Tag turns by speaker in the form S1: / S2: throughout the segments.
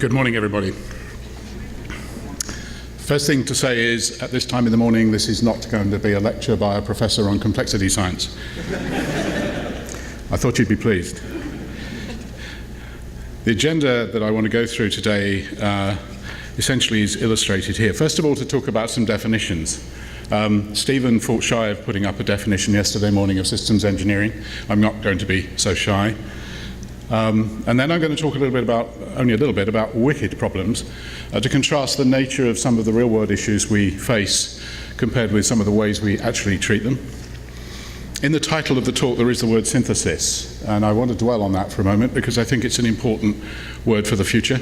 S1: Good morning, everybody. First thing to say is, at this time in the morning, this is not going to be a lecture by a professor on complexity science. I thought you'd be pleased. The agenda that I want to go through today essentially is illustrated here. First of all, to talk about some definitions. Stephen fought shy of putting up a definition yesterday morning of systems engineering. I'm not going to be so shy. And then I'm going to talk only a little bit about wicked problems to contrast the nature of some of the real-world issues we face compared with some of the ways we actually treat them. In the title of the talk there is the word synthesis, and I want to dwell on that for a moment because I think it's an important word for the future.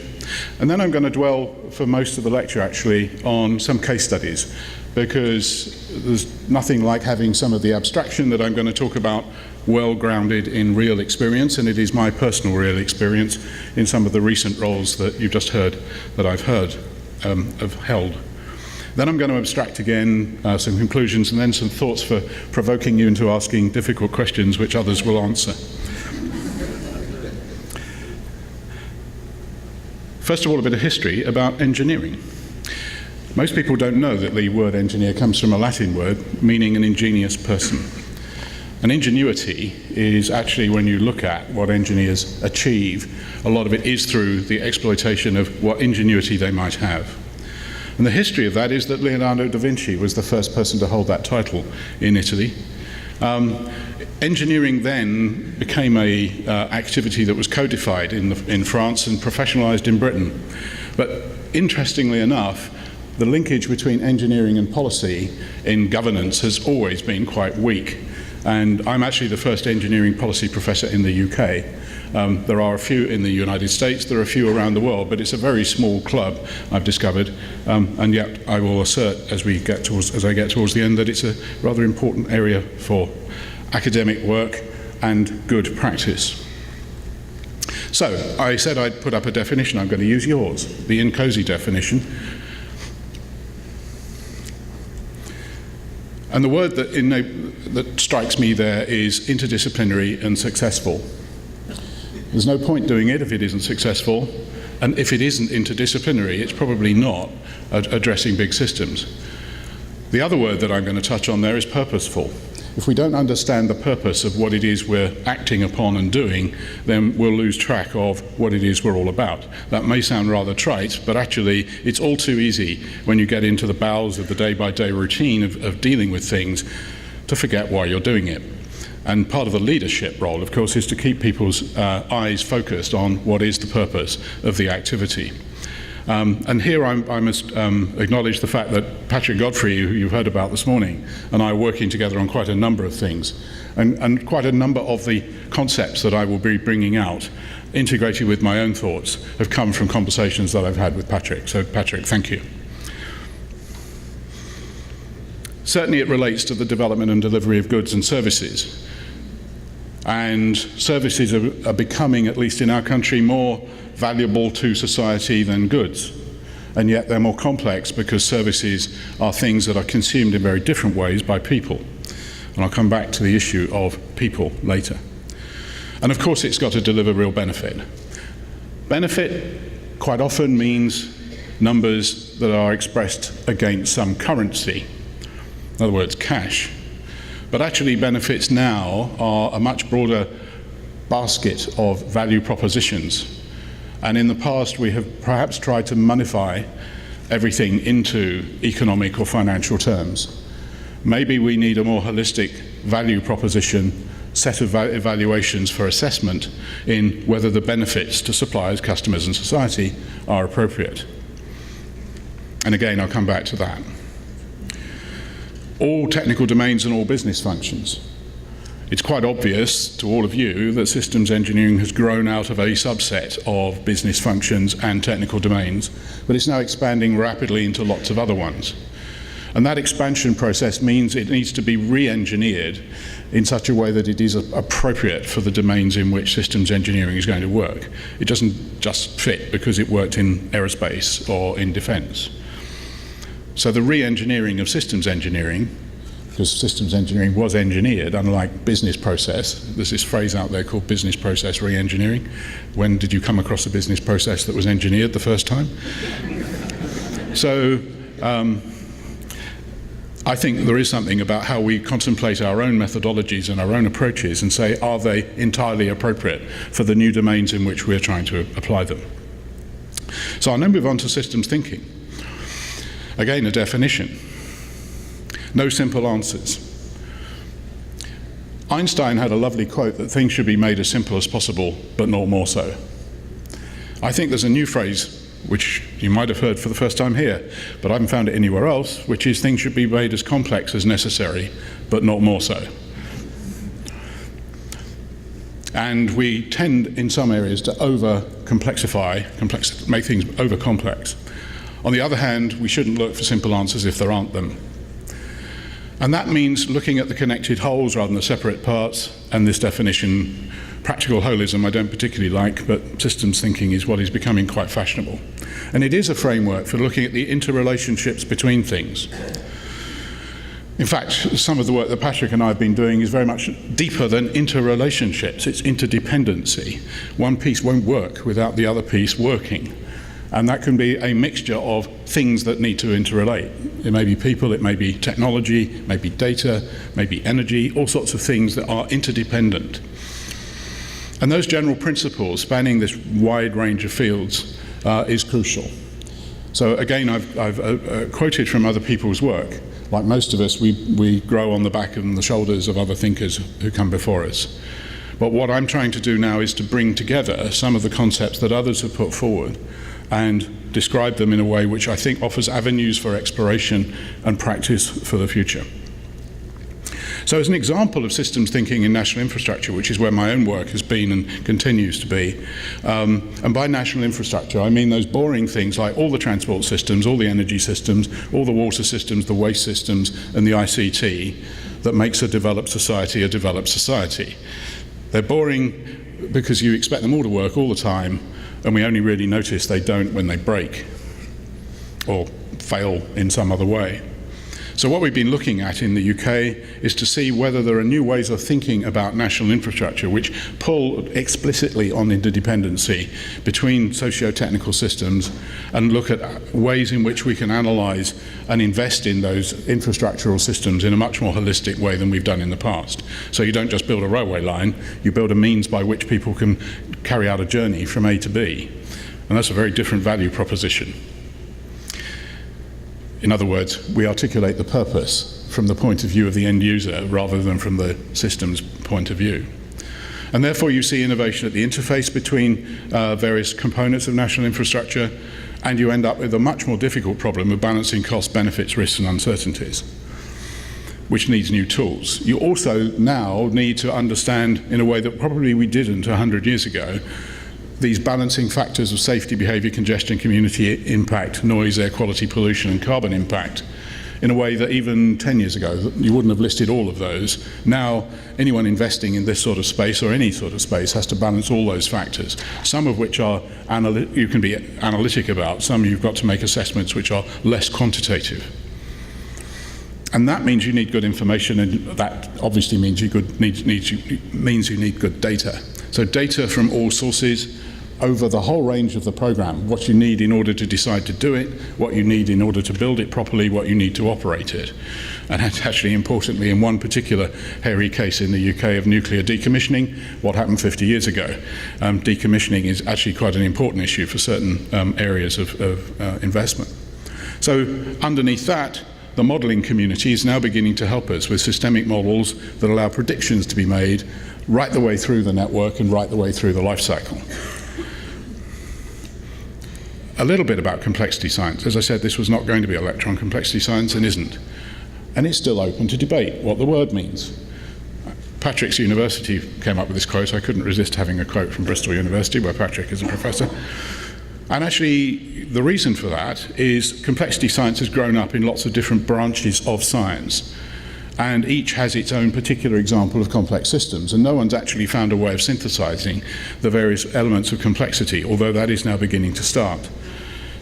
S1: And then I'm going to dwell for most of the lecture actually on some case studies, because there's nothing like having some of the abstraction that I'm going to talk about well grounded in real experience, and it is my personal real experience in some of the recent roles that you've just heard that I've held. Then I'm going to abstract again some conclusions and then some thoughts for provoking you into asking difficult questions which others will answer. First of all, a bit of history about engineering. Most people don't know that the word engineer comes from a Latin word meaning an ingenious person. And ingenuity is actually, when you look at what engineers achieve, a lot of it is through the exploitation of what ingenuity they might have. And the history of that is that Leonardo da Vinci was the first person to hold that title in Italy. Engineering then became an activity that was codified in France and professionalized in Britain. But interestingly enough, the linkage between engineering and policy in governance has always been quite weak. And I'm actually the first engineering policy professor in the UK. There are a few in the United States, there are a few around the world, but it's a very small club, I've discovered. And yet I will assert as I get towards the end that it's a rather important area for academic work and good practice. So I said I'd put up a definition. I'm going to use yours, the INCOSE definition. And the word that strikes me there is interdisciplinary and successful. There's no point doing it if it isn't successful, and if it isn't interdisciplinary, it's probably not addressing big systems. The other word that I'm going to touch on there is purposeful. If we don't understand the purpose of what it is we're acting upon and doing, then we'll lose track of what it is we're all about. That may sound rather trite, but actually it's all too easy when you get into the bowels of the day-by-day routine of dealing with things to forget why you're doing it. And part of the leadership role, of course, is to keep people's eyes focused on what is the purpose of the activity. And here I must acknowledge the fact that Patrick Godfrey, who you've heard about this morning, and I are working together on quite a number of things, and quite a number of the concepts that I will be bringing out, integrated with my own thoughts, have come from conversations that I've had with Patrick. So Patrick, thank you. Certainly it relates to the development and delivery of goods and services. And services are becoming, at least in our country, more valuable to society than goods. And yet they're more complex because services are things that are consumed in very different ways by people. And I'll come back to the issue of people later. And of course it's got to deliver real benefit. Benefit quite often means numbers that are expressed against some currency. In other words, cash. But actually benefits now are a much broader basket of value propositions. And in the past we have perhaps tried to monify everything into economic or financial terms. Maybe we need a more holistic value proposition set of evaluations for assessment in whether the benefits to suppliers, customers and society are appropriate. And again, I'll come back to that. All technical domains and all business functions. It's quite obvious to all of you that systems engineering has grown out of a subset of business functions and technical domains, but it's now expanding rapidly into lots of other ones. And that expansion process means it needs to be re-engineered in such a way that it is appropriate for the domains in which systems engineering is going to work. It doesn't just fit because it worked in aerospace or in defense. So the re-engineering of systems engineering because systems engineering was engineered, unlike business process. There's this phrase out there called business process re-engineering. When did you come across a business process that was engineered the first time? So I think there is something about how we contemplate our own methodologies and our own approaches and say, are they entirely appropriate for the new domains in which we're trying to apply them? So I'll now move on to systems thinking. Again, a definition. No simple answers. Einstein had a lovely quote that things should be made as simple as possible, but not more so. I think there's a new phrase which you might have heard for the first time here, but I haven't found it anywhere else, which is things should be made as complex as necessary, but not more so. And we tend, in some areas, to over-complexify, make things over-complex. On the other hand, we shouldn't look for simple answers if there aren't them. And that means looking at the connected wholes rather than the separate parts, and this definition, practical holism, I don't particularly like, but systems thinking is what is becoming quite fashionable. And it is a framework for looking at the interrelationships between things. In fact, some of the work that Patrick and I have been doing is very much deeper than interrelationships. It's interdependency. One piece won't work without the other piece working. And that can be a mixture of things that need to interrelate. It may be people, it may be technology, it may be data, it may be energy, all sorts of things that are interdependent. And those general principles spanning this wide range of fields is crucial. So again, I've quoted from other people's work. Like most of us, we grow on the back and the shoulders of other thinkers who come before us. But what I'm trying to do now is to bring together some of the concepts that others have put forward and describe them in a way which I think offers avenues for exploration and practice for the future. So as an example of systems thinking in national infrastructure, which is where my own work has been and continues to be, and by national infrastructure I mean those boring things like all the transport systems, all the energy systems, all the water systems, the waste systems, and the ICT that makes a developed society a developed society. They're boring because you expect them all to work all the time, and we only really notice they don't when they break or fail in some other way. So what we've been looking at in the UK is to see whether there are new ways of thinking about national infrastructure which pull explicitly on interdependency between socio-technical systems and look at ways in which we can analyse and invest in those infrastructural systems in a much more holistic way than we've done in the past. So you don't just build a railway line, you build a means by which people can carry out a journey from A to B. And that's a very different value proposition. In other words, we articulate the purpose from the point of view of the end user rather than from the system's point of view. And therefore you see innovation at the interface between various components of national infrastructure, and you end up with a much more difficult problem of balancing costs, benefits, risks and uncertainties, which needs new tools. You also now need to understand, in a way that probably we didn't 100 years ago, these balancing factors of safety, behaviour, congestion, community impact, noise, air quality, pollution and carbon impact in a way that even 10 years ago you wouldn't have listed all of those. Now anyone investing in this sort of space or any sort of space has to balance all those factors, some of which are you can be analytic about, some you've got to make assessments which are less quantitative. And that means you need good information, and that obviously means you need good data. So data from all sources over the whole range of the program, what you need in order to decide to do it, what you need in order to build it properly, what you need to operate it. And actually, importantly, in one particular hairy case in the UK of nuclear decommissioning, what happened 50 years ago. Decommissioning is actually quite an important issue for certain areas of investment. So underneath that, the modelling community is now beginning to help us with systemic models that allow predictions to be made right the way through the network and right the way through the life cycle. A little bit about complexity science. As I said, this was not going to be electron complexity science and isn't. And it's still open to debate what the word means. Patrick's university came up with this quote. I couldn't resist having a quote from Bristol University, where Patrick is a professor. And actually, the reason for that is complexity science has grown up in lots of different branches of science. And each has its own particular example of complex systems, and no one's actually found a way of synthesizing the various elements of complexity, although that is now beginning to start.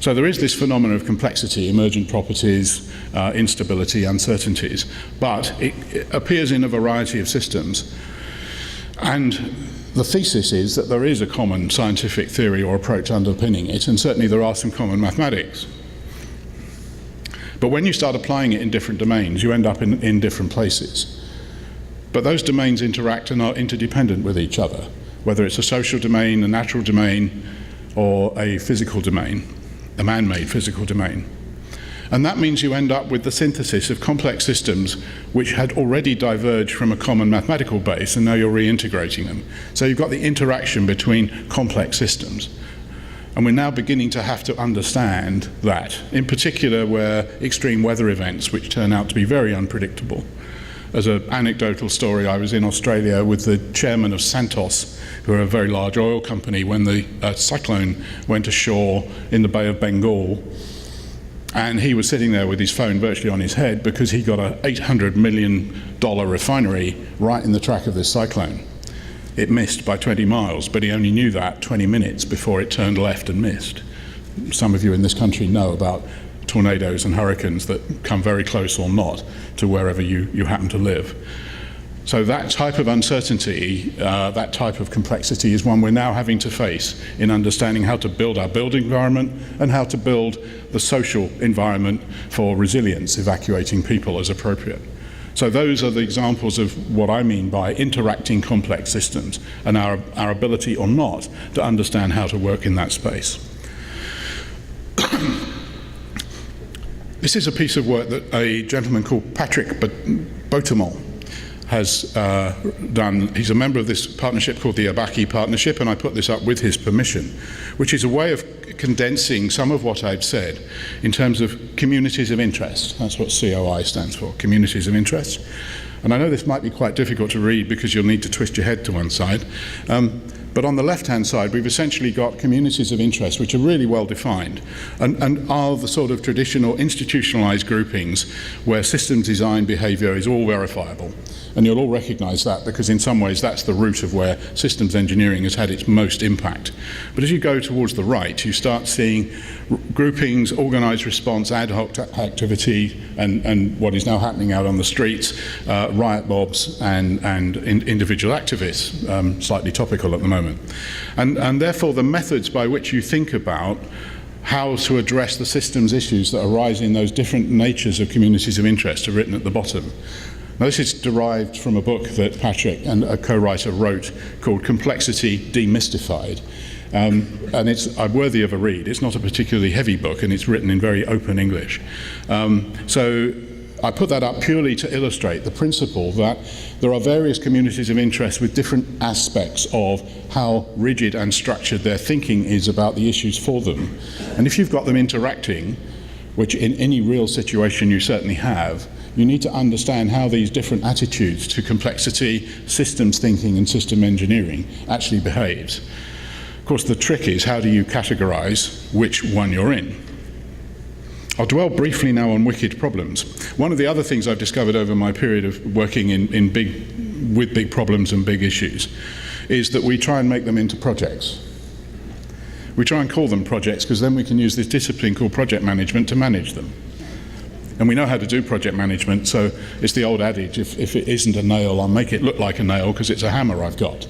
S1: So there is this phenomenon of complexity, emergent properties, instability, uncertainties, but it appears in a variety of systems. And the thesis is that there is a common scientific theory or approach underpinning it, and certainly there are some common mathematics. But when you start applying it in different domains, you end up in different places. But those domains interact and are interdependent with each other, whether it's a social domain, a natural domain, or a physical domain, a man-made physical domain. And that means you end up with the synthesis of complex systems which had already diverged from a common mathematical base, and now you're reintegrating them. So you've got the interaction between complex systems. And we're now beginning to have to understand that, in particular where extreme weather events, which turn out to be very unpredictable. As an anecdotal story, I was in Australia with the chairman of Santos, who are a very large oil company, when the cyclone went ashore in the Bay of Bengal. And he was sitting there with his phone virtually on his head because he got an $800 million refinery right in the track of this cyclone. It missed by 20 miles, but he only knew that 20 minutes before it turned left and missed. Some of you in this country know about tornadoes and hurricanes that come very close or not to wherever you happen to live. So that type of uncertainty, that type of complexity is one we're now having to face in understanding how to build our built environment and how to build the social environment for resilience, evacuating people as appropriate. So those are the examples of what I mean by interacting complex systems and our ability or not to understand how to work in that space. This is a piece of work that a gentleman called Patrick Botemont has done. He's a member of this partnership called the Abaki Partnership, and I put this up with his permission, which is a way of condensing some of what I've said in terms of communities of interest. That's what COI stands for, communities of interest. And I know this might be quite difficult to read because you'll need to twist your head to one side. But on the left-hand side, we've essentially got communities of interest which are really well defined and are the sort of traditional institutionalized groupings where system design behavior is all verifiable. And you'll all recognize that because in some ways that's the root of where systems engineering has had its most impact. But as you go towards the right, you start seeing groupings, organized response, ad hoc activity, and what is now happening out on the streets, riot mobs and individual activists, slightly topical at the moment. And therefore the methods by which you think about how to address the systems issues that arise in those different natures of communities of interest are written at the bottom. Now, this is derived from a book that Patrick and a co-writer wrote called Complexity Demystified. And it's worthy of a read. It's not a particularly heavy book, and it's written in very open English. So I put that up purely to illustrate the principle that there are various communities of interest with different aspects of how rigid and structured their thinking is about the issues for them. And if you've got them interacting, which in any real situation you certainly have, you need to understand how these different attitudes to complexity, systems thinking, and system engineering actually behaves. Of course, the trick is how do you categorize which one you're in? I'll dwell briefly now on wicked problems. One of the other things I've discovered over my period of working with big problems and big issues is that we try and make them into projects. We try and call them projects because then we can use this discipline called project management to manage them. And we know how to do project management, so it's the old adage, if it isn't a nail, I'll make it look like a nail because it's a hammer I've got.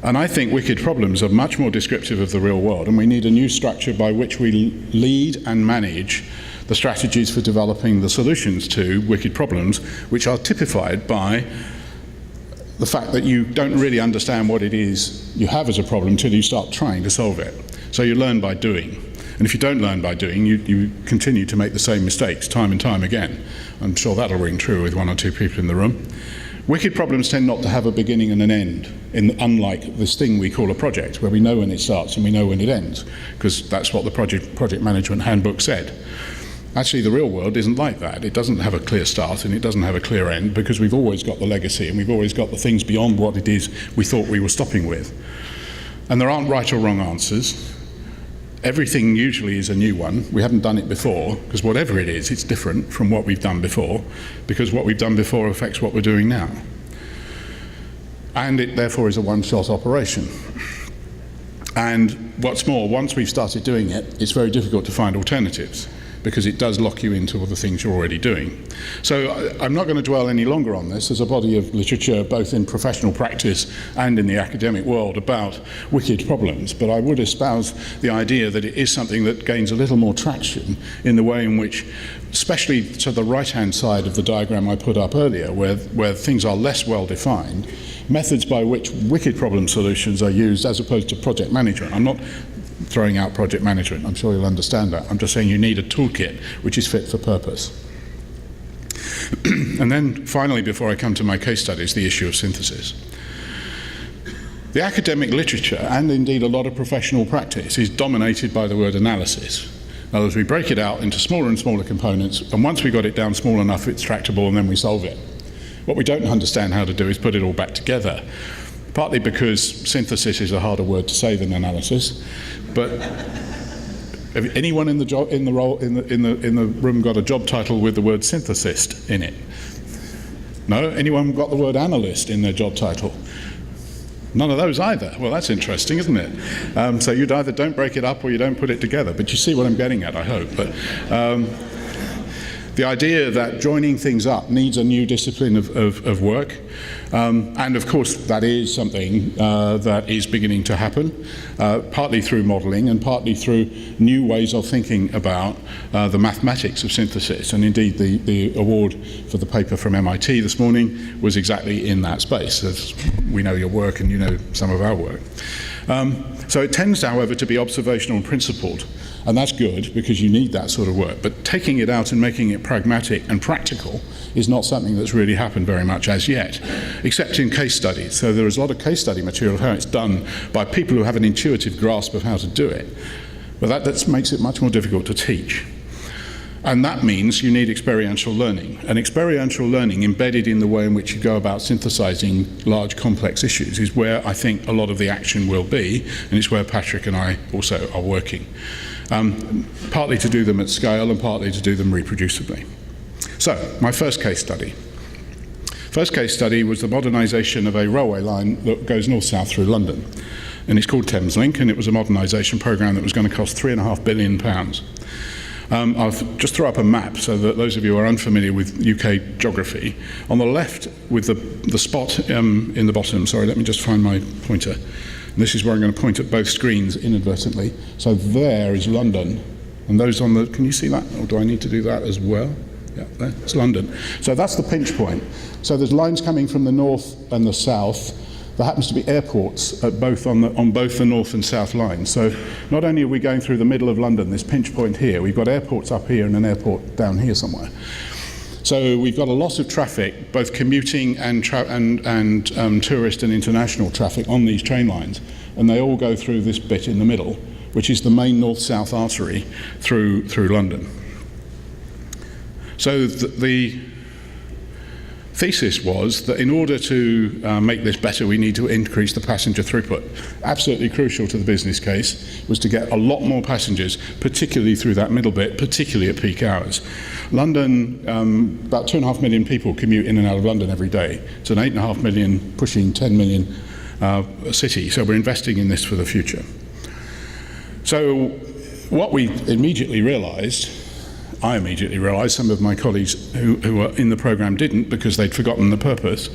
S1: And I think wicked problems are much more descriptive of the real world, and we need a new structure by which we lead and manage the strategies for developing the solutions to wicked problems, which are typified by the fact that you don't really understand what it is you have as a problem until you start trying to solve it. So you learn by doing. And if you don't learn by doing, you continue to make the same mistakes time and time again. I'm sure that'll ring true with one or two people in the room. Wicked problems tend not to have a beginning and an end, unlike this thing we call a project, where we know when it starts and we know when it ends, because that's what the project management handbook said. Actually, the real world isn't like that. It doesn't have a clear start and it doesn't have a clear end, because we've always got the legacy and we've always got the things beyond what it is we thought we were stopping with. And there aren't right or wrong answers. Everything usually is a new one. We haven't done it before, because whatever it is, it's different from what we've done before, because what we've done before affects what we're doing now. And it therefore is a one-shot operation. And what's more, once we've started doing it, it's very difficult to find alternatives, because it does lock you into all the things you're already doing. So I'm not going to dwell any longer on this. There's a body of literature, both in professional practice and in the academic world, about wicked problems, but I would espouse the idea that it is something that gains a little more traction in the way in which, especially to the right-hand side of the diagram I put up earlier, where things are less well defined, methods by which wicked problem solutions are used as opposed to project management. I'm not throwing out project management, I'm sure you'll understand that. I'm just saying you need a toolkit which is fit for purpose. And then finally, before I come to my case studies, the issue of synthesis. The academic literature, and indeed a lot of professional practice, is dominated by the word analysis. In other words, we break it out into smaller and smaller components, and once we got it down small enough, it's tractable, and then we solve it. What we don't understand how to do is put it all back together, partly because synthesis is a harder word to say than analysis. But have anyone in the room got a job title with the word synthesist in it? No? Anyone got the word analyst in their job title? None of those either. Well, that's interesting, isn't it? So you'd either don't break it up or you don't put it together. But you see what I'm getting at, I hope. But the idea that joining things up needs a new discipline of work. And of course, that is something that is beginning to happen, partly through modelling and partly through new ways of thinking about the mathematics of synthesis. And indeed, the award for the paper from MIT this morning was exactly in that space, as we know your work and you know some of our work. So it tends, however, to be observational and principled. And that's good, because you need that sort of work. But taking it out and making it pragmatic and practical is not something that's really happened very much as yet, except in case studies. So there is a lot of case study material of how it's done by people who have an intuitive grasp of how to do it. But that makes it much more difficult to teach. And that means you need experiential learning. And experiential learning embedded in the way in which you go about synthesizing large, complex issues is where I think a lot of the action will be, and it's where Patrick and I also are working. Partly to do them at scale and partly to do them reproducibly. So, my first case study. First case study was the modernisation of a railway line that goes north-south through London. And it's called Thameslink, and it was a modernisation programme that was going to cost £3.5 billion. I'll just throw up a map so that those of you who are unfamiliar with UK geography. On the left, with the spot in the bottom, sorry, let me just find my pointer. And this is where I'm going to point at both screens inadvertently. So there is London, and those on the, can you see that? Or do I need to do that as well? Yeah, there, it's London. So that's the pinch point. So there's lines coming from the north and the south. There happens to be airports at both on both the north and south lines. So not only are we going through the middle of London, this pinch point here, we've got airports up here and an airport down here somewhere. So we've got a lot of traffic, both commuting and tourist and international traffic on these train lines, and they all go through this bit in the middle, which is the main north-south artery through London. So the thesis was that in order to make this better, we need to increase the passenger throughput. Absolutely crucial to the business case was to get a lot more passengers, particularly through that middle bit, particularly at peak hours. London, about 2.5 million people commute in and out of London every day. It's an 8.5 million, pushing 10 million city, so we're investing in this for the future. So what we immediately realised, I immediately realised, some of my colleagues who were in the programme didn't because they'd forgotten the purpose,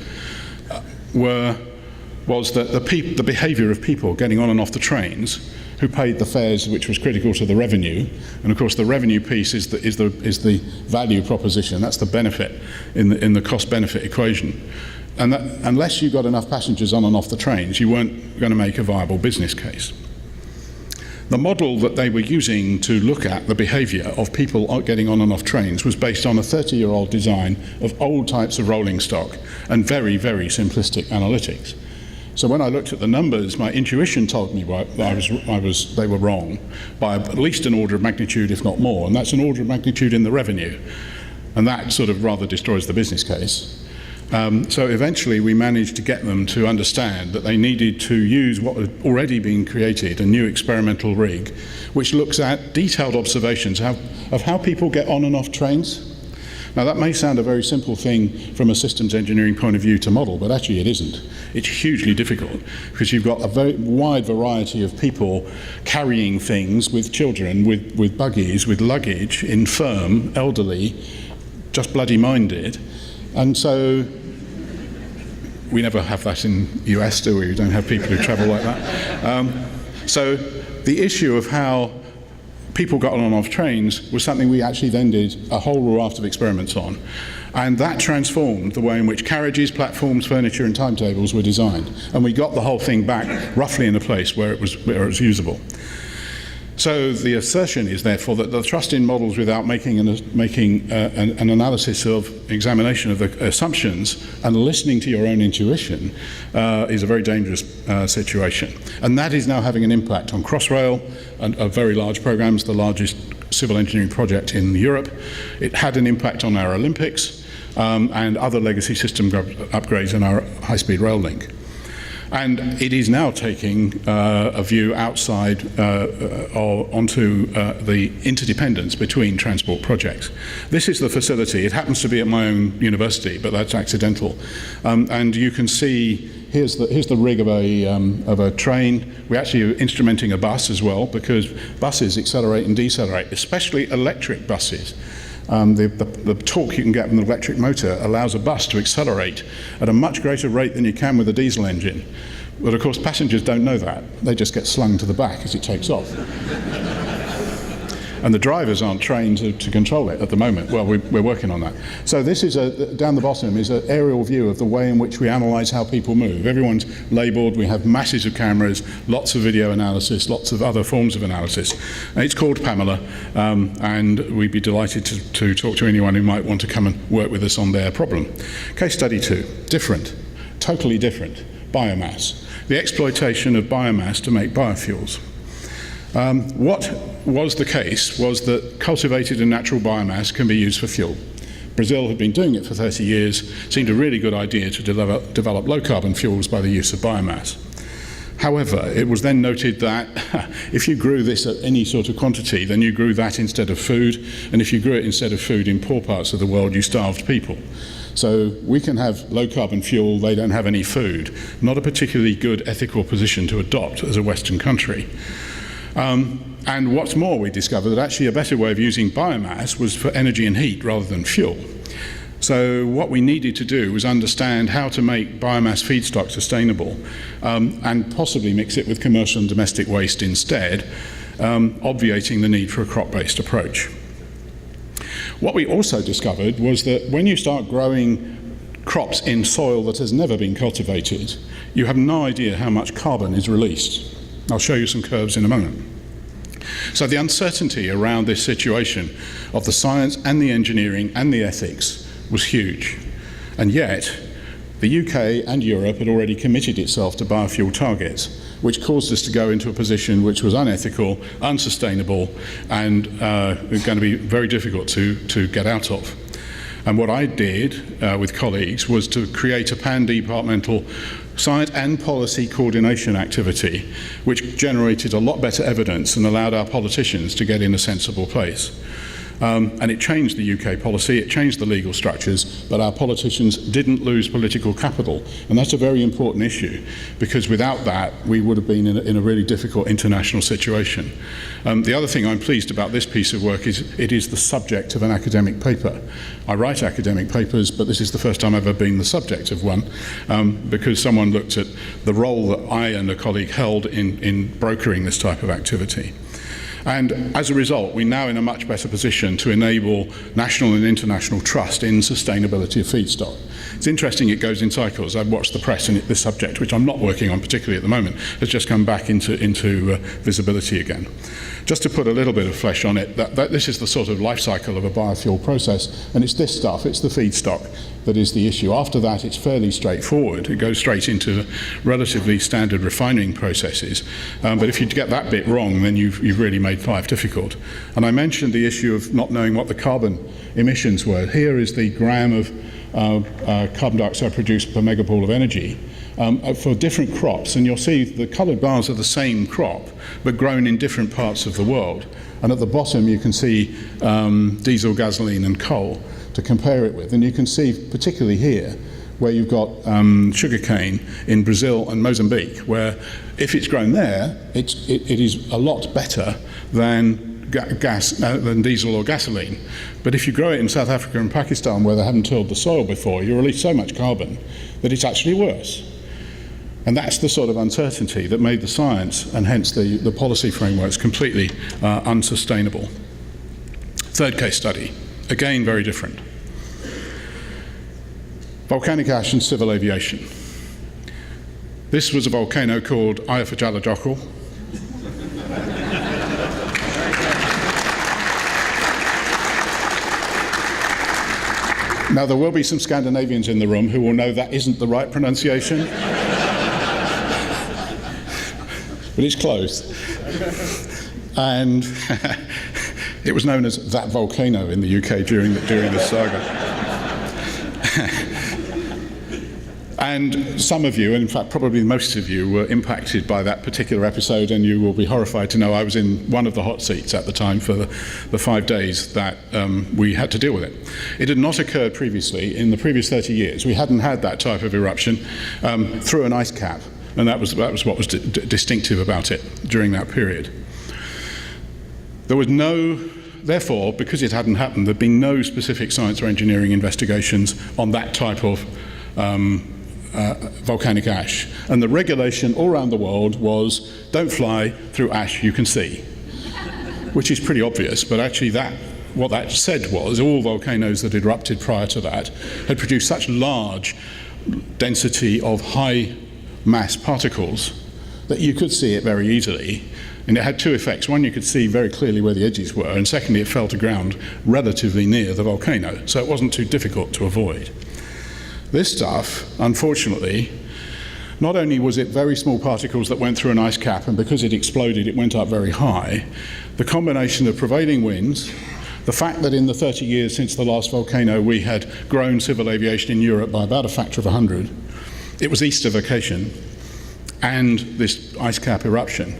S1: was that the behaviour of people getting on and off the trains who paid the fares, which was critical to the revenue, and of course the revenue piece is the value proposition. That's the benefit in the cost-benefit equation. And that, unless you got enough passengers on and off the trains, you weren't going to make a viable business case. The model that they were using to look at the behaviour of people getting on and off trains was based on a 30-year-old design of old types of rolling stock and very, very simplistic analytics. So when I looked at the numbers, my intuition told me they were wrong by at least an order of magnitude, if not more, and that's an order of magnitude in the revenue. And that sort of rather destroys the business case. So eventually we managed to get them to understand that they needed to use what had already been created, a new experimental rig, which looks at detailed observations of how people get on and off trains. Now, that may sound a very simple thing from a systems engineering point of view to model, but actually it isn't. It's hugely difficult because you've got a very wide variety of people carrying things with children, with buggies, with luggage, infirm, elderly, just bloody minded. And so we never have that in the US, do we? We don't have people who travel like that. So the issue of how people got on and off trains was something we actually then did a whole raft of experiments on. And that transformed the way in which carriages, platforms, furniture and timetables were designed. And we got the whole thing back roughly in a place where it was usable. So the assertion is therefore that the trust in models without making an analysis of examination of the assumptions and listening to your own intuition is a very dangerous situation. And that is now having an impact on Crossrail and very large programs, the largest civil engineering project in Europe. It had an impact on our Olympics and other legacy system upgrades in our high-speed rail link. And it is now taking a view outside onto the interdependence between transport projects. This is the facility. It happens to be at my own university, but that's accidental. And you can see here's the rig of a train. We're actually instrumenting a bus as well, because buses accelerate and decelerate, especially electric buses. The torque you can get from the electric motor allows a bus to accelerate at a much greater rate than you can with a diesel engine. But of course passengers don't know that. They just get slung to the back as it takes off. And the drivers aren't trained to control it at the moment. Well, we're working on that. So this is down the bottom is an aerial view of the way in which we analyse how people move. Everyone's labelled. We have masses of cameras, lots of video analysis, lots of other forms of analysis. And it's called Pamela, and we'd be delighted to talk to anyone who might want to come and work with us on their problem. Case study 2, different, totally different, biomass. The exploitation of biomass to make biofuels. What was the case was that cultivated and natural biomass can be used for fuel. Brazil had been doing it for 30 years, seemed a really good idea to develop low-carbon fuels by the use of biomass. However, it was then noted that if you grew this at any sort of quantity, then you grew that instead of food, and if you grew it instead of food in poor parts of the world, you starved people. So we can have low-carbon fuel, they don't have any food. Not a particularly good ethical position to adopt as a Western country. And what's more, we discovered that actually a better way of using biomass was for energy and heat rather than fuel. So what we needed to do was understand how to make biomass feedstock sustainable and possibly mix it with commercial and domestic waste instead, obviating the need for a crop-based approach. What we also discovered was that when you start growing crops in soil that has never been cultivated, you have no idea how much carbon is released. I'll show you some curves in a moment. So the uncertainty around this situation of the science and the engineering and the ethics was huge. And yet, the UK and Europe had already committed itself to biofuel targets, which caused us to go into a position which was unethical, unsustainable, and going to be very difficult to get out of. And what I did with colleagues was to create a pan-departmental science and policy coordination activity, which generated a lot better evidence and allowed our politicians to get in a sensible place. And it changed the UK policy, it changed the legal structures, but our politicians didn't lose political capital. And that's a very important issue, because without that, we would have been in a really difficult international situation. The other thing I'm pleased about this piece of work is it is the subject of an academic paper. I write academic papers, but this is the first time I've ever been the subject of one, because someone looked at the role that I and a colleague held in brokering this type of activity. And as a result, we're now in a much better position to enable national and international trust in sustainability of feedstock. It's interesting it goes in cycles. I've watched the press and this subject, which I'm not working on particularly at the moment, has just come back into visibility again. Just to put a little bit of flesh on it, this is the sort of life cycle of a biofuel process, and it's this stuff, it's the feedstock that is the issue. After that, it's fairly straightforward. It goes straight into relatively standard refining processes. But if you get that bit wrong, then you've really made life difficult. And I mentioned the issue of not knowing what the carbon emissions were. Here is the gram of carbon dioxide produced per megajoule of energy for different crops, and you'll see the coloured bars are the same crop but grown in different parts of the world. And at the bottom you can see diesel, gasoline and coal. to compare it with. And you can see, particularly here, where you've got sugarcane in Brazil and Mozambique, where if it's grown there, it is a lot better than than diesel or gasoline. But if you grow it in South Africa and Pakistan, where they haven't tilled the soil before, you release so much carbon that it's actually worse. And that's the sort of uncertainty that made the science, and hence the policy frameworks, completely unsustainable. Third case study, again very different. Volcanic ash and civil aviation. This was a volcano called Eyjafjallajökull. Now, there will be some Scandinavians in the room who will know that isn't the right pronunciation, but it's close. And it was known as that volcano in the UK during this saga. And some of you, and in fact probably most of you, were impacted by that particular episode, and you will be horrified to know I was in one of the hot seats at the time for the 5 days that we had to deal with it. It had not occurred previously. In the previous 30 years, we hadn't had that type of eruption through an ice cap, and that was what was distinctive about it during that period. There was therefore, because it hadn't happened, there'd been no specific science or engineering investigations on that type of volcanic ash. And the regulation all around the world was, don't fly through ash you can see, which is pretty obvious, but actually what that said was all volcanoes that had erupted prior to that had produced such large density of high mass particles that you could see it very easily. And it had two effects. One, you could see very clearly where the edges were, and secondly, it fell to ground relatively near the volcano, so it wasn't too difficult to avoid. This stuff, unfortunately, not only was it very small particles that went through an ice cap, and because it exploded, it went up very high, the combination of prevailing winds, the fact that in the 30 years since the last volcano we had grown civil aviation in Europe by about a factor of 100, it was Easter vacation, and this ice cap eruption.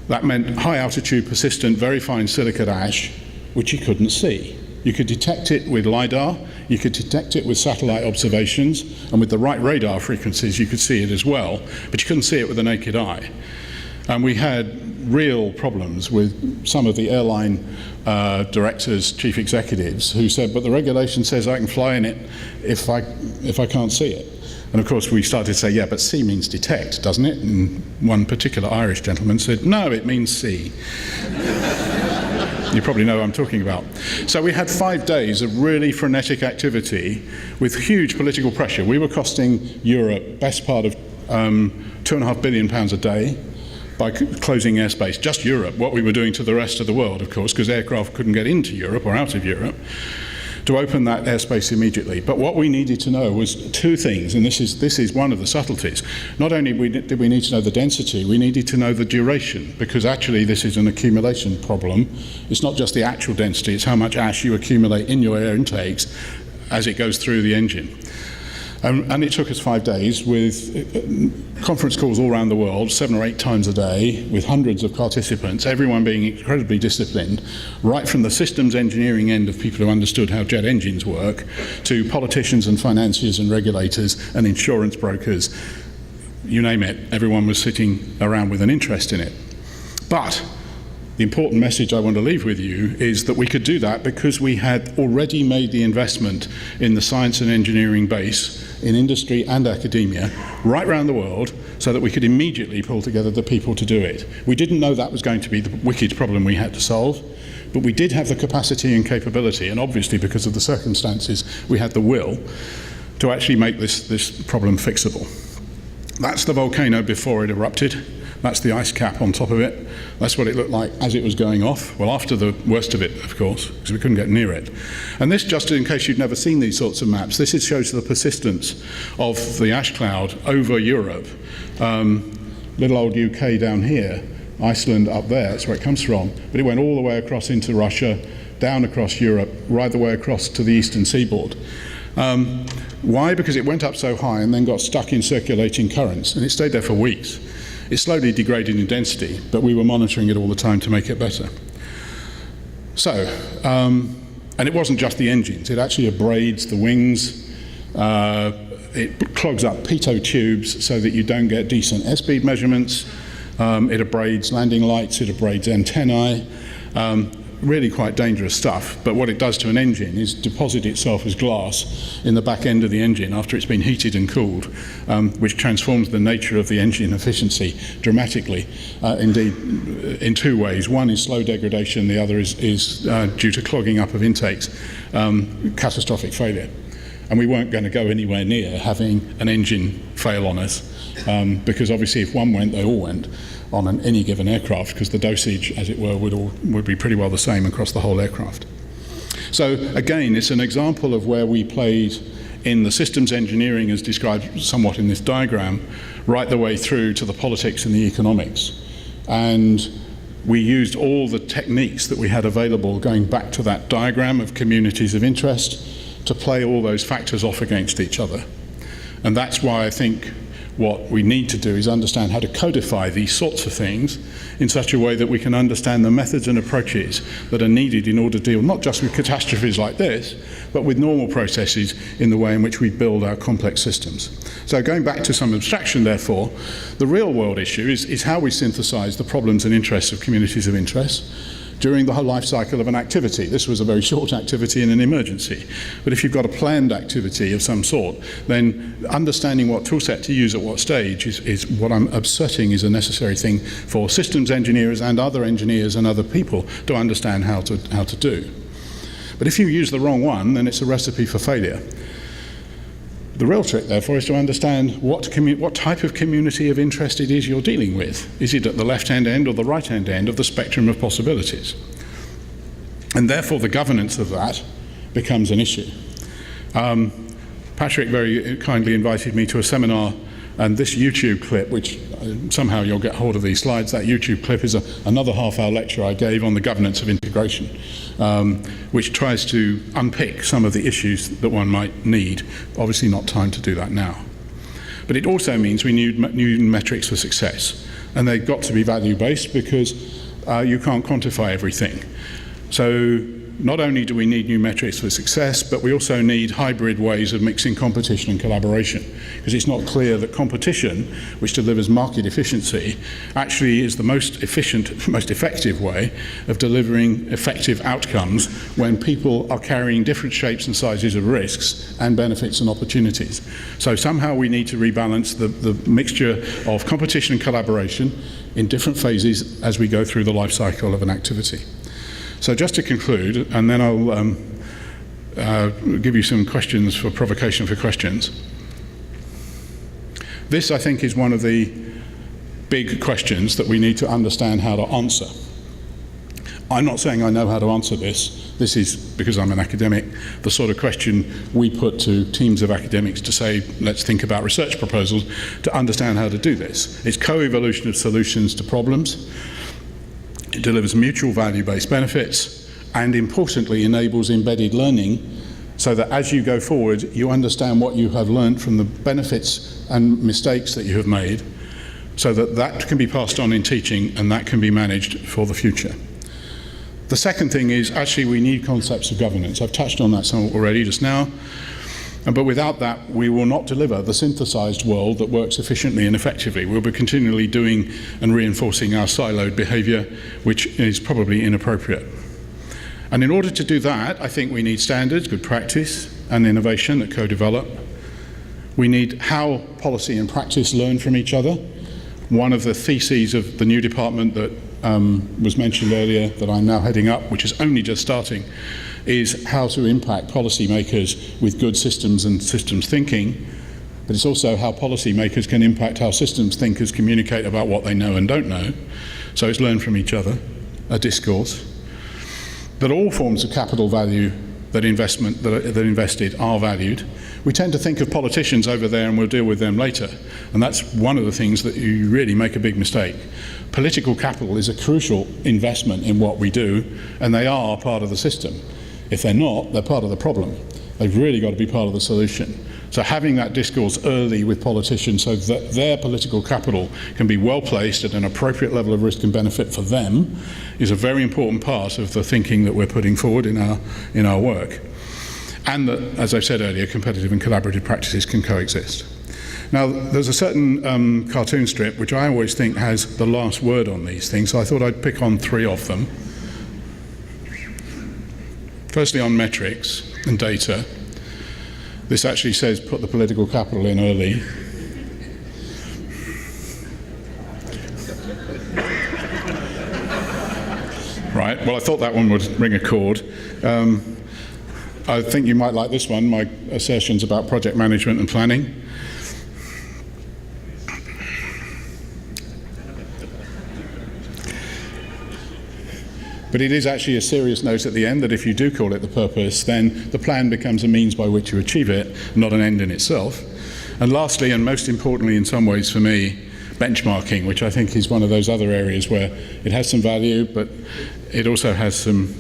S1: That meant high altitude, persistent, very fine silicate ash, which you couldn't see. You could detect it with LiDAR, you could detect it with satellite observations, and with the right radar frequencies you could see it as well, but you couldn't see it with the naked eye. And we had real problems with some of the airline directors, chief executives, who said, but the regulation says I can fly in it if I can't see it. And of course we started to say, yeah, but see means detect, doesn't it? And one particular Irish gentleman said, no, it means see. You probably know what I'm talking about. So we had 5 days of really frenetic activity with huge political pressure. We were costing Europe best part of £2.5 billion a day by closing airspace, just Europe, what we were doing to the rest of the world, of course, because aircraft couldn't get into Europe or out of Europe, to open that airspace immediately. But what we needed to know was two things, and this is one of the subtleties. Not only did we need to know the density, we needed to know the duration, because actually this is an accumulation problem. It's not just the actual density, it's how much ash you accumulate in your air intakes as it goes through the engine. And it took us 5 days with conference calls all around the world, 7 or 8 times a day, with hundreds of participants, everyone being incredibly disciplined, right from the systems engineering end of people who understood how jet engines work, to politicians and financiers and regulators and insurance brokers. You name it, everyone was sitting around with an interest in it. But the important message I want to leave with you is that we could do that because we had already made the investment in the science and engineering base in industry and academia right around the world so that we could immediately pull together the people to do it. We didn't know that was going to be the wicked problem we had to solve, but we did have the capacity and capability, and obviously because of the circumstances we had the will to actually make this problem fixable. That's the volcano before it erupted. That's the ice cap on top of it. That's what it looked like as it was going off. Well, after the worst of it, of course, because we couldn't get near it. And this, just in case you've never seen these sorts of maps, this shows the persistence of the ash cloud over Europe. Little old UK down here, Iceland up there, that's where it comes from. But it went all the way across into Russia, down across Europe, right the way across to the eastern seaboard. Why? Because it went up so high and then got stuck in circulating currents, and it stayed there for weeks. It slowly degraded in density, but we were monitoring it all the time to make it better. So, And it wasn't just the engines, it actually abrades the wings, it clogs up pitot tubes so that you don't get decent airspeed measurements, it abrades landing lights, it abrades antennae, really quite dangerous stuff. But what it does to an engine is deposit itself as glass in the back end of the engine after it's been heated and cooled, which transforms the nature of the engine efficiency dramatically, indeed in two ways. One is slow degradation, the other is due to clogging up of intakes, catastrophic failure. And we weren't going to go anywhere near having an engine fail on us, because obviously if one went, they all went on any given aircraft, because the dosage, as it were, would be pretty well the same across the whole aircraft. So again, it's an example of where we played in the systems engineering as described somewhat in this diagram, right the way through to the politics and the economics. And we used all the techniques that we had available, going back to that diagram of communities of interest, to play all those factors off against each other. And that's why I think what we need to do is understand how to codify these sorts of things in such a way that we can understand the methods and approaches that are needed in order to deal not just with catastrophes like this, but with normal processes in the way in which we build our complex systems. So going back to some abstraction, therefore, the real world issue is how we synthesize the problems and interests of communities of interest during the whole life cycle of an activity. This was a very short activity in an emergency. But if you've got a planned activity of some sort, then understanding what toolset to use at what stage is what I'm asserting is a necessary thing for systems engineers and other engineers and other people to understand how to do. But if you use the wrong one, then it's a recipe for failure. The real trick, therefore, is to understand what type of community of interest it is you're dealing with. Is it at the left-hand end or the right-hand end of the spectrum of possibilities? And therefore, the governance of that becomes an issue. Patrick very kindly invited me to a seminar, and this YouTube clip, which somehow you'll get hold of these slides, that YouTube clip is another half-hour lecture I gave on the governance of integration, which tries to unpick some of the issues that one might need. Obviously not time to do that now. But it also means we need new metrics for success, and they've got to be value-based because you can't quantify everything. So not only do we need new metrics for success, but we also need hybrid ways of mixing competition and collaboration, because it's not clear that competition, which delivers market efficiency, actually is the most efficient, most effective way of delivering effective outcomes when people are carrying different shapes and sizes of risks and benefits and opportunities. So somehow we need to rebalance the mixture of competition and collaboration in different phases as we go through the life cycle of an activity. So just to conclude, and then I'll give you some questions for provocation for questions. This, I think, is one of the big questions that we need to understand how to answer. I'm not saying I know how to answer this. This is, because I'm an academic, the sort of question we put to teams of academics to say, let's think about research proposals to understand how to do this. It's co-evolution of solutions to problems. It delivers mutual value-based benefits and, importantly, enables embedded learning so that as you go forward, you understand what you have learned from the benefits and mistakes that you have made, so that that can be passed on in teaching and that can be managed for the future. The second thing is actually we need concepts of governance. I've touched on that somewhat already just now. But without that, we will not deliver the synthesized world that works efficiently and effectively. We'll be continually doing and reinforcing our siloed behavior, which is probably inappropriate. And in order to do that, I think we need standards, good practice, and innovation that co-develop. We need how policy and practice learn from each other. One of the theses of the new department that was mentioned earlier, that I'm now heading up, which is only just starting, is how to impact policymakers with good systems and systems thinking, but it's also how policymakers can impact how systems thinkers communicate about what they know and don't know. So it's learn from each other, a discourse. That all forms of capital value that invested are valued. We tend to think of politicians over there and we'll deal with them later. And that's one of the things that you really make a big mistake. Political capital is a crucial investment in what we do, and they are part of the system. If they're not, they're part of the problem. They've really got to be part of the solution. So having that discourse early with politicians so that their political capital can be well placed at an appropriate level of risk and benefit for them is a very important part of the thinking that we're putting forward in our work. And that, as I said earlier, competitive and collaborative practices can coexist. Now, there's a certain cartoon strip which I always think has the last word on these things, so I thought I'd pick on 3 of them. Firstly, on metrics and data. This actually says put the political capital in early. Right, well, I thought that one would ring a chord. I think you might like this one, my assertions about project management and planning. But it is actually a serious note at the end that if you do call it the purpose, then the plan becomes a means by which you achieve it, not an end in itself. And lastly, and most importantly in some ways for me, benchmarking, which I think is one of those other areas where it has some value, but it also has some...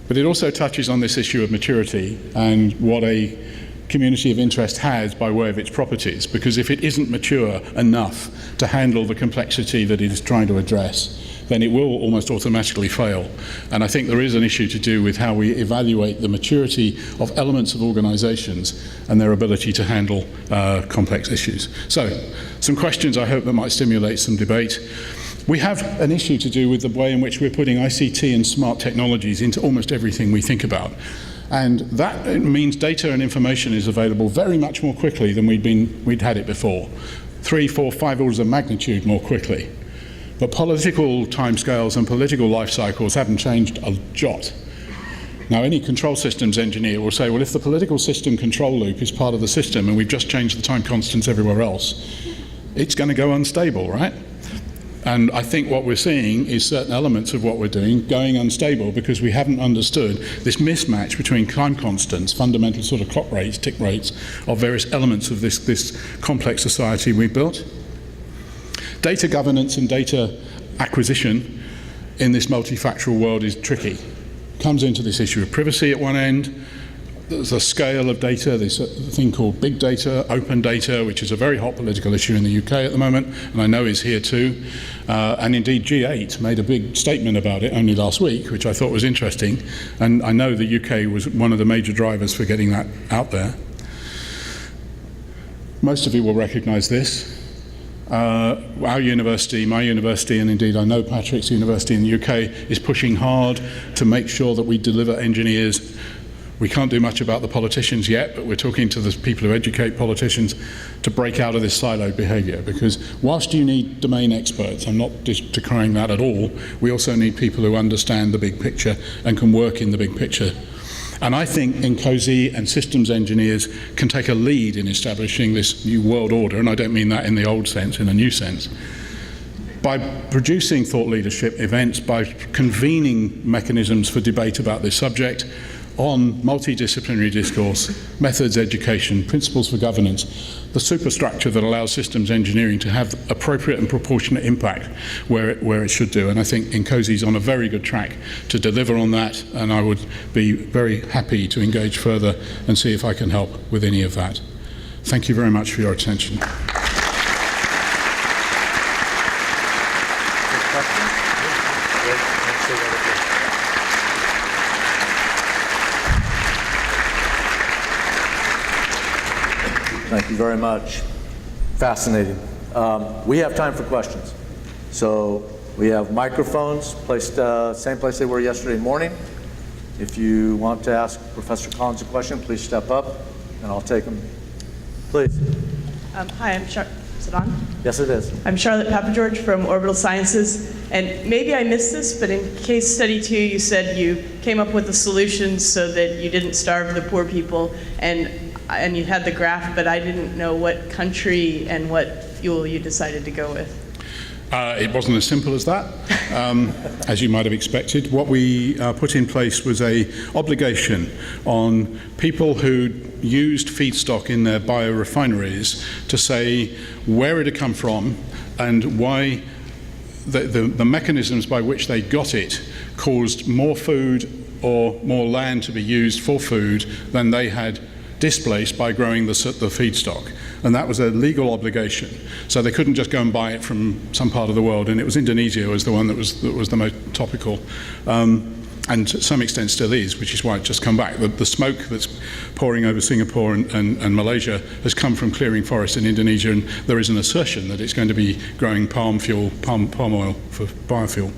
S1: But it also touches on this issue of maturity and what a community of interest has by way of its properties, because if it isn't mature enough to handle the complexity that it is trying to address, then it will almost automatically fail. And I think there is an issue to do with how we evaluate the maturity of elements of organizations and their ability to handle complex issues. So, some questions I hope that might stimulate some debate. We have an issue to do with the way in which we're putting ICT and smart technologies into almost everything we think about. And that means data and information is available very much more quickly than we'd had it before. 3, 4, 5 orders of magnitude more quickly. But political timescales and political life cycles haven't changed a jot. Now, any control systems engineer will say, well, if the political system control loop is part of the system and we've just changed the time constants everywhere else, it's going to go unstable, right? And I think what we're seeing is certain elements of what we're doing going unstable because we haven't understood this mismatch between time constants, fundamental sort of clock rates, tick rates, of various elements of this complex society we built. Data governance and data acquisition in this multifactorial world is tricky. Comes into this issue of privacy at one end. There's a scale of data, there's a thing called big data, open data, which is a very hot political issue in the UK at the moment, and I know is here too. And indeed G8 made a big statement about it only last week, which I thought was interesting, and I know the UK was one of the major drivers for getting that out there. Most of you will recognise this. Our university, my university, and indeed I know Patrick's university in the UK, is pushing hard to make sure that we deliver engineers. We can't do much about the politicians yet, but we're talking to the people who educate politicians to break out of this siloed behaviour, because whilst you need domain experts, I'm not decrying that at all, we also need people who understand the big picture and can work in the big picture. And I think INCOSE and systems engineers can take a lead in establishing this new world order, and I don't mean that in the old sense, in a new sense. By producing thought leadership events, by convening mechanisms for debate about this subject, on multidisciplinary discourse, methods education, principles for governance, the superstructure that allows systems engineering to have appropriate and proportionate impact where it should do. And I think INCOSE is on a very good track to deliver on that, and I would be very happy to engage further and see if I can help with any of that. Thank you very much for your attention.
S2: Thank you very much. Fascinating. We have time for questions. So we have microphones placed same place they were yesterday morning. If you want to ask Professor Collins a question, please step up and I'll take them. Please.
S3: Hi, I'm Charlotte. Is it on?
S2: Yes, it is.
S3: I'm Charlotte Papageorge from Orbital Sciences. And maybe I missed this, but in case study 2, you said you came up with the solutions so that you didn't starve the poor people. And you had the graph, but I didn't know what country and what fuel you decided to go with.
S1: It wasn't as simple as that, as you might have expected. What we put in place was an obligation on people who used feedstock in their biorefineries to say where it had come from and why the mechanisms by which they got it caused more food or more land to be used for food than they had displaced by growing the feedstock. And that was a legal obligation. So they couldn't just go and buy it from some part of the world, and it was Indonesia was the one that was the most topical. And to some extent still is, which is why it's just come back. The smoke that's pouring over Singapore and Malaysia has come from clearing forests in Indonesia, and there is an assertion that it's going to be growing palm oil for biofuel.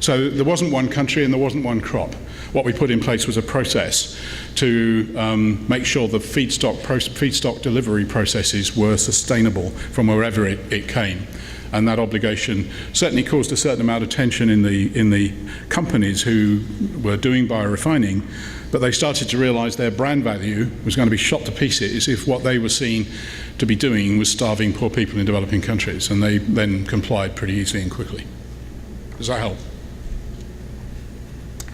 S1: So there wasn't one country and there wasn't one crop. What we put in place was a process to make sure the feedstock delivery processes were sustainable from wherever it came. And that obligation certainly caused a certain amount of tension in the companies who were doing biorefining, but they started to realize their brand value was going to be shot to pieces if what they were seen to be doing was starving poor people in developing countries, and they then complied pretty easily and quickly. Does that help?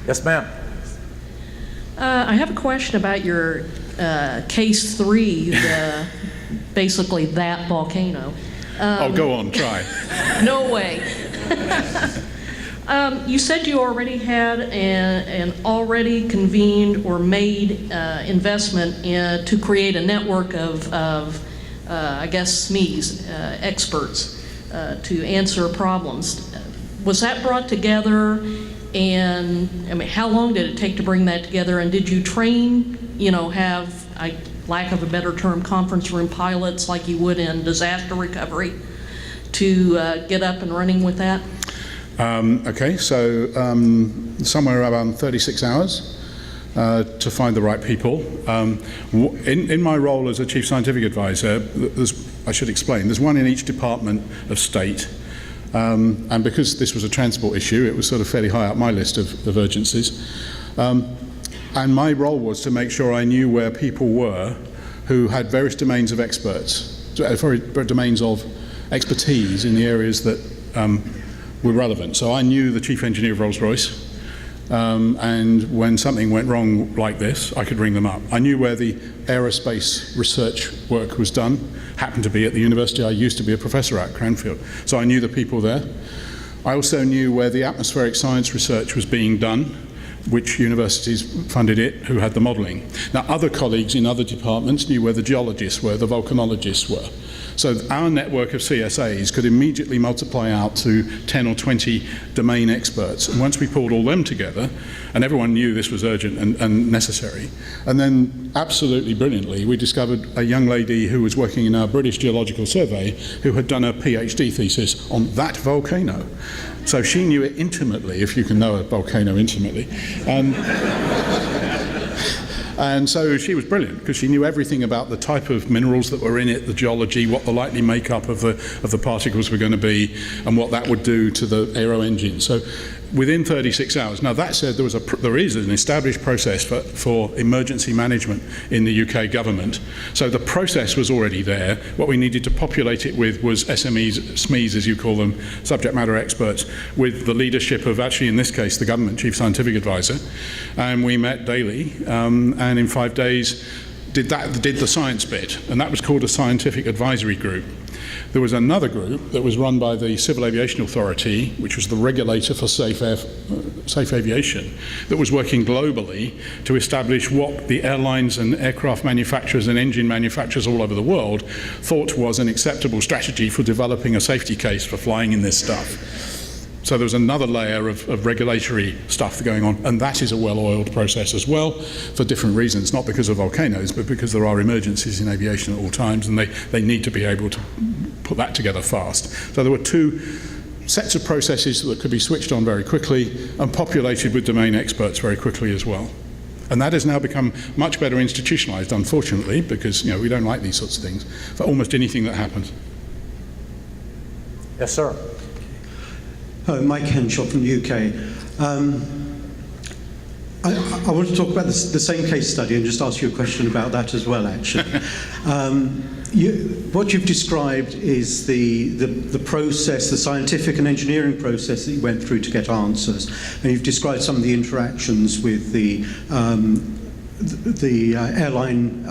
S2: Yes, ma'am.
S4: I have a question about your case 3, basically that volcano.
S1: Oh, go on, try.
S4: No way. You said you already had an already convened or made investment to create a network of I guess, SMEs, experts, to answer problems. Was that brought together? And I mean, how long did it take to bring that together? And did you train, have, lack of a better term, conference room pilots like you would in disaster recovery to get up and running with that?
S1: Okay, so somewhere around 36 hours to find the right people. In my role as a chief scientific advisor, I should explain, there's one in each department of state. And because this was a transport issue, it was sort of fairly high up my list of urgencies. And my role was to make sure I knew where people were who had various domains of domains of expertise in the areas that were relevant. So I knew the chief engineer of Rolls-Royce, and when something went wrong like this, I could ring them up. I knew where the aerospace research work was done, happened to be at the university I used to be a professor at, Cranfield. So I knew the people there. I also knew where the atmospheric science research was being done, which universities funded it, who had the modelling. Now, other colleagues in other departments knew where the geologists were, the volcanologists were. So our network of CSAs could immediately multiply out to 10 or 20 domain experts. And once we pulled all them together, and everyone knew this was urgent and necessary, and then absolutely brilliantly, we discovered a young lady who was working in our British Geological Survey who had done a PhD thesis on that volcano. So she knew it intimately, if you can know a volcano intimately. And so she was brilliant because she knew everything about the type of minerals that were in it, the geology, what the likely makeup of the particles were going to be, and what that would do to the aero engine. So within 36 hours. Now that said, there is an established process for emergency management in the UK government. So the process was already there. What we needed to populate it with was SMEs, SMEs as you call them, subject matter experts, with the leadership of, actually in this case, the government chief scientific advisor. And we met daily, and in 5 days did the science bit, and that was called a scientific advisory group. There was another group that was run by the Civil Aviation Authority, which was the regulator for safe aviation, that was working globally to establish what the airlines and aircraft manufacturers and engine manufacturers all over the world thought was an acceptable strategy for developing a safety case for flying in this stuff. So there was another layer of regulatory stuff going on, and that is a well-oiled process as well for different reasons, not because of volcanoes, but because there are emergencies in aviation at all times, and they need to be able to put that together fast. So there were two sets of processes that could be switched on very quickly and populated with domain experts very quickly as well. And that has now become much better institutionalized, unfortunately, because we don't like these sorts of things, for almost anything that happens.
S2: Yes, sir.
S5: Mike Henshaw from the UK. I want to talk about the same case study and just ask you a question about that as well, actually. What you've described is the process, the scientific and engineering process that you went through to get answers. And you've described some of the interactions with the airline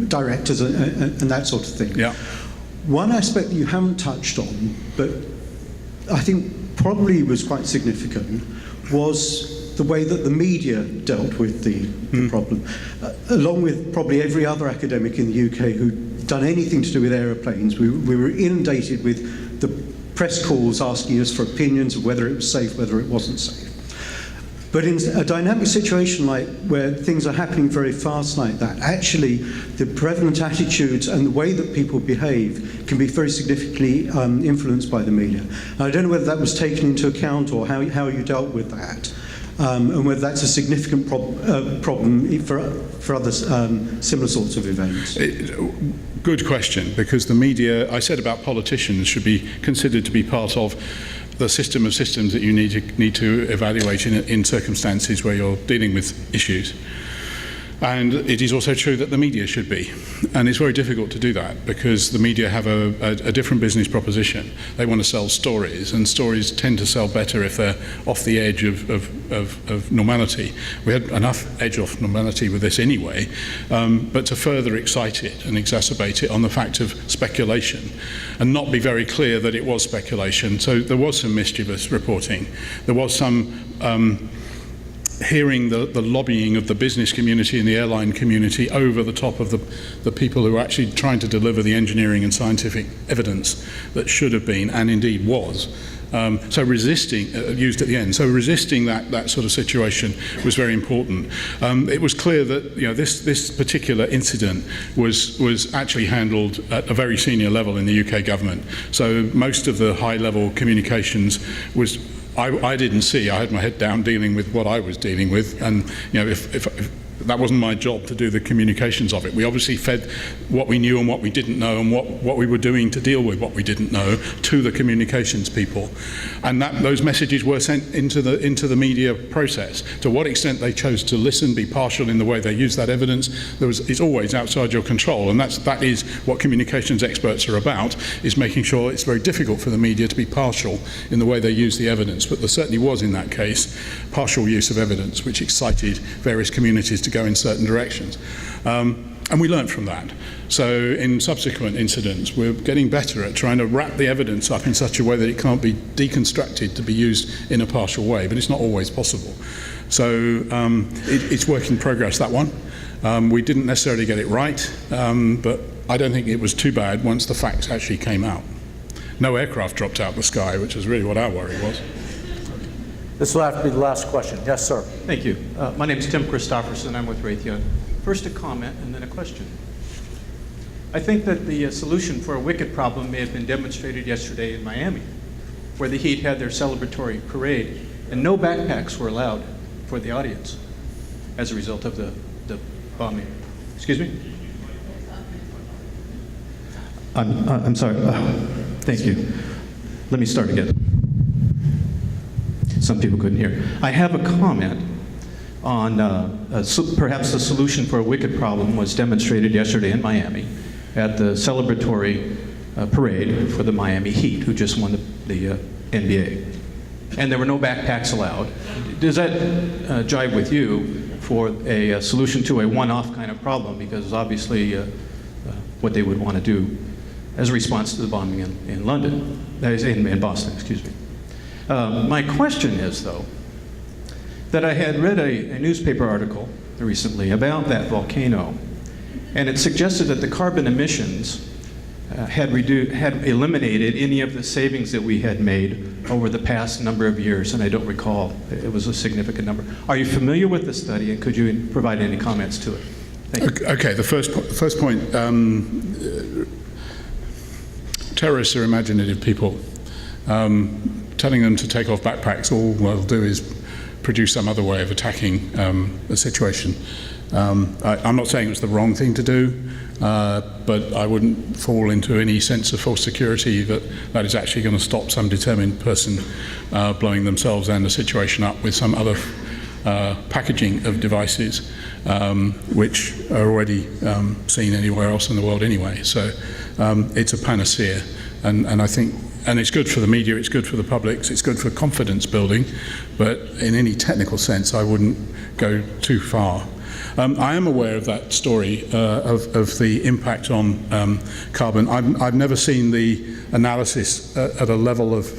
S5: directors and that sort of thing.
S1: Yeah.
S5: One aspect that you haven't touched on, but I think probably was quite significant, was the way that the media dealt with the problem. Along with probably every other academic in the UK who'd done anything to do with aeroplanes, we were inundated with the press calls asking us for opinions of whether it was safe, whether it wasn't safe. But in a dynamic situation like where things are happening very fast like that, actually the prevalent attitudes and the way that people behave can be very significantly influenced by the media. I don't know whether that was taken into account or how you dealt with that, and whether that's a significant problem for other similar sorts of events.
S1: Good question, because the media, I said about politicians, should be considered to be part of the system of systems that you need to evaluate in circumstances where you're dealing with issues. And it is also true that the media should be. And it's very difficult to do that because the media have a different business proposition. They want to sell stories, and stories tend to sell better if they're off the edge of normality. We had enough edge of normality with this anyway, but to further excite it and exacerbate it on the fact of speculation and not be very clear that it was speculation. So there was some mischievous reporting. There was some hearing the lobbying of the business community and the airline community over the top of the people who were actually trying to deliver the engineering and scientific evidence that should have been and indeed was. So resisting, used at the end, so resisting that sort of situation was very important. It was clear that this particular incident was actually handled at a very senior level in the UK government. So most of the high-level communications was I didn't see. I had my head down dealing with what I was dealing with, and if that wasn't my job to do the communications of it. We obviously fed what we knew and what we didn't know and what we were doing to deal with what we didn't know to the communications people, and those messages were sent into the media process. To what extent they chose to listen, be partial in the way they use that evidence, it's always outside your control, and that is what communications experts are about, is making sure it's very difficult for the media to be partial in the way they use the evidence. But there certainly was in that case partial use of evidence which excited various communities to go in certain directions. And we learned from that. So in subsequent incidents, we're getting better at trying to wrap the evidence up in such a way that it can't be deconstructed to be used in a partial way, but it's not always possible. So it's work in progress, that one. We didn't necessarily get it right, but I don't think it was too bad once the facts actually came out. No aircraft dropped out of the sky, which is really what our worry was.
S2: This will have to be the last question. Yes, sir.
S6: Thank you. My name is Tim Christofferson. I'm with Raytheon. First a comment and then a question. I think that the solution for a wicked problem may have been demonstrated yesterday in Miami, where the Heat had their celebratory parade and no backpacks were allowed for the audience as a result of the bombing. Excuse me? I'm sorry. Thank you. Let me start again. Some people couldn't hear. I have a comment on perhaps the solution for a wicked problem was demonstrated yesterday in Miami at the celebratory parade for the Miami Heat, who just won the NBA. And there were no backpacks allowed. Does that jive with you for a solution to a one-off kind of problem? Because obviously what they would want to do as a response to the bombing in London, that is in Boston, excuse me. My question is, though, that I had read a newspaper article recently about that volcano, and it suggested that the carbon emissions had eliminated any of the savings that we had made over the past number of years, and I don't recall. It was a significant number. Are you familiar with the study, and could you provide any comments to it? Thank you. Okay,
S1: the first point, terrorists are imaginative people. Telling them to take off backpacks, all they'll do is produce some other way of attacking the situation. I'm not saying it's the wrong thing to do, but I wouldn't fall into any sense of false security that is actually going to stop some determined person blowing themselves and the situation up with some other packaging of devices, which are already seen anywhere else in the world anyway. So it's a panacea, and I think. And it's good for the media, it's good for the public, it's good for confidence building, but in any technical sense, I wouldn't go too far. I am aware of that story of the impact on carbon. I've never seen the analysis at a level of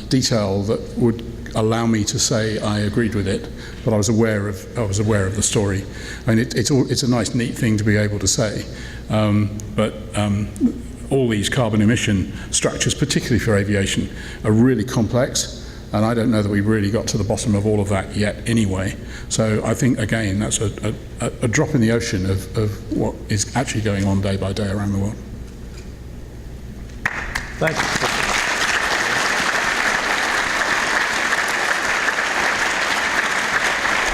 S1: detail that would allow me to say I agreed with it, but I was aware of the story. I mean, it's a nice, neat thing to be able to say, but all these carbon emission structures, particularly for aviation, are really complex. And I don't know that we really got to the bottom of all of that yet anyway. So I think, again, that's a drop in the ocean of what is actually going on day by day around the world.
S2: Thank you.